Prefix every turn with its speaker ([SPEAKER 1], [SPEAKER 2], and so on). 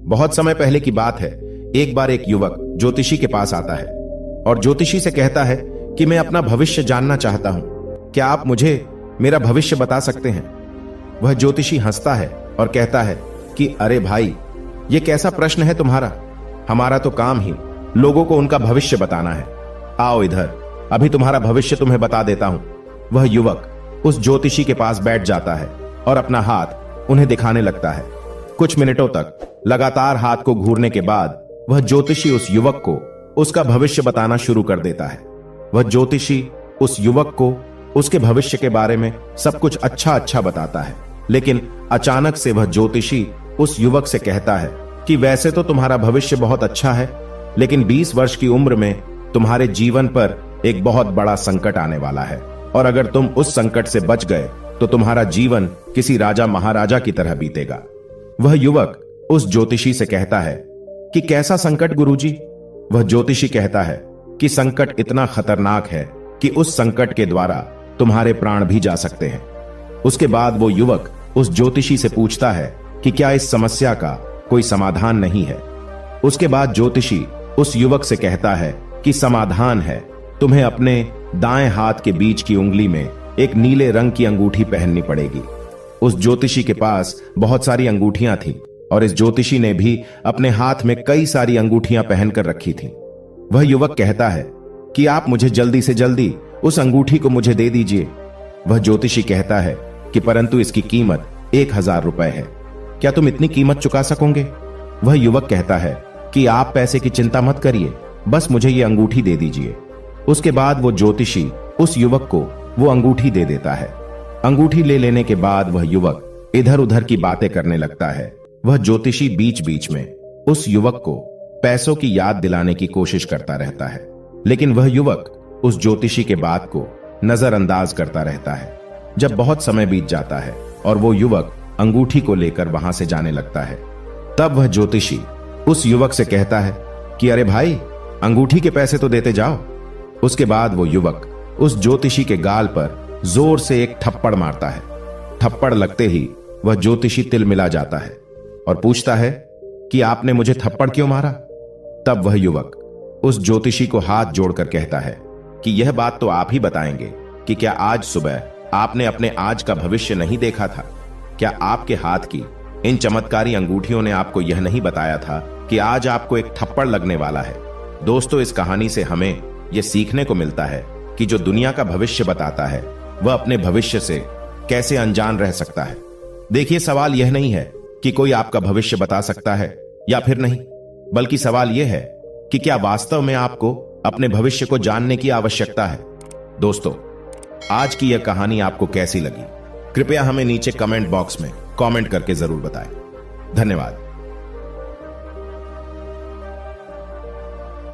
[SPEAKER 1] बहुत समय पहले की बात है। एक बार एक युवक ज्योतिषी के पास आता है और ज्योतिषी से कहता है कि मैं अपना भविष्य जानना चाहता हूं, क्या आप मुझे मेरा भविष्य बता सकते हैं? वह ज्योतिषी हंसता है और कहता है कि अरे भाई, ये कैसा प्रश्न है तुम्हारा? हमारा तो काम ही लोगों को उनका भविष्य बताना है। आओ इधर, अभी तुम्हारा भविष्य तुम्हें बता देता हूं। वह युवक उस ज्योतिषी के पास बैठ जाता है और अपना हाथ उन्हें दिखाने लगता है। कुछ मिनटों तक लगातार हाथ को घूरने के बाद वह ज्योतिषी उस युवक को उसका भविष्य बताना शुरू कर देता है। वह ज्योतिषी उस युवक को उसके भविष्य के बारे में सब कुछ अच्छा अच्छा बताता है, लेकिन अचानक से वह ज्योतिषी उस युवक से कहता है कि वैसे तो तुम्हारा भविष्य बहुत अच्छा है, लेकिन 20 वर्ष की उम्र में तुम्हारे जीवन पर एक बहुत बड़ा संकट आने वाला है, और अगर तुम उस संकट से बच गए तो तुम्हारा जीवन किसी राजा महाराजा की तरह बीतेगा। वह युवक उस ज्योतिषी से कहता है कि कैसा संकट गुरुजी? वह ज्योतिषी कहता है कि संकट इतना खतरनाक है कि उस संकट के द्वारा तुम्हारे प्राण भी जा सकते हैं। उसके बाद वो युवक उस ज्योतिषी से पूछता है कि क्या इस समस्या का कोई समाधान नहीं है? उसके बाद ज्योतिषी उस युवक से कहता है कि समाधान है, तुम्हें अपने दाएं हाथ के बीच की उंगली में एक नीले रंग की अंगूठी पहननी पड़ेगी। उस ज्योतिषी के पास बहुत सारी अंगूठियां थीं और इस ज्योतिषी ने भी अपने हाथ में कई सारी अंगूठियां पहनकर रखी थीं। वह युवक कहता है कि आप मुझे जल्दी से जल्दी उस अंगूठी को मुझे दे दीजिए। वह ज्योतिषी कहता है कि परंतु इसकी कीमत 1000 रुपए है, क्या तुम इतनी कीमत चुका सकोगे? वह युवक कहता है कि आप पैसे की चिंता मत करिए, बस मुझे ये अंगूठी दे दीजिए। उसके बाद वो ज्योतिषी उस युवक को वो अंगूठी दे देता है। अंगूठी ले लेने के बाद वह युवक इधर उधर की बातें करने लगता है। वह ज्योतिषी बीच बीच में उस युवक को पैसों की याद दिलाने की कोशिश करता रहता है, लेकिन वह युवक उस ज्योतिषी के बात को नजरअंदाज करता रहता है। जब बहुत समय बीत जाता है और वो युवक अंगूठी को लेकर वहां से जाने लगता है, तब वह ज्योतिषी उस युवक से कहता है कि अरे भाई, अंगूठी के पैसे तो देते जाओ। उसके बाद वो युवक उस ज्योतिषी के गाल पर जोर से एक थप्पड़ मारता है। थप्पड़ लगते ही वह ज्योतिषी तिलमिला जाता है और पूछता है कि आपने मुझे थप्पड़ क्यों मारा? तब वह युवक उस ज्योतिषी को हाथ जोड़कर कहता है कि यह बात तो आप ही बताएंगे कि क्या आज सुबह आपने अपने आज का भविष्य नहीं देखा था? क्या आपके हाथ की इन चमत्कारी अंगूठियों ने आपको यह नहीं बताया था कि आज आपको एक थप्पड़ लगने वाला है? दोस्तों, इस कहानी से हमें यह सीखने को मिलता है कि जो दुनिया का भविष्य बताता है वह अपने भविष्य से कैसे अनजान रह सकता है। देखिए, सवाल यह नहीं है कि कोई आपका भविष्य बता सकता है या फिर नहीं, बल्कि सवाल यह है कि क्या वास्तव में आपको अपने भविष्य को जानने की आवश्यकता है। दोस्तों, आज की यह कहानी आपको कैसी लगी? कृपया हमें नीचे कमेंट बॉक्स में कमेंट करके जरूर बताएं। धन्यवाद।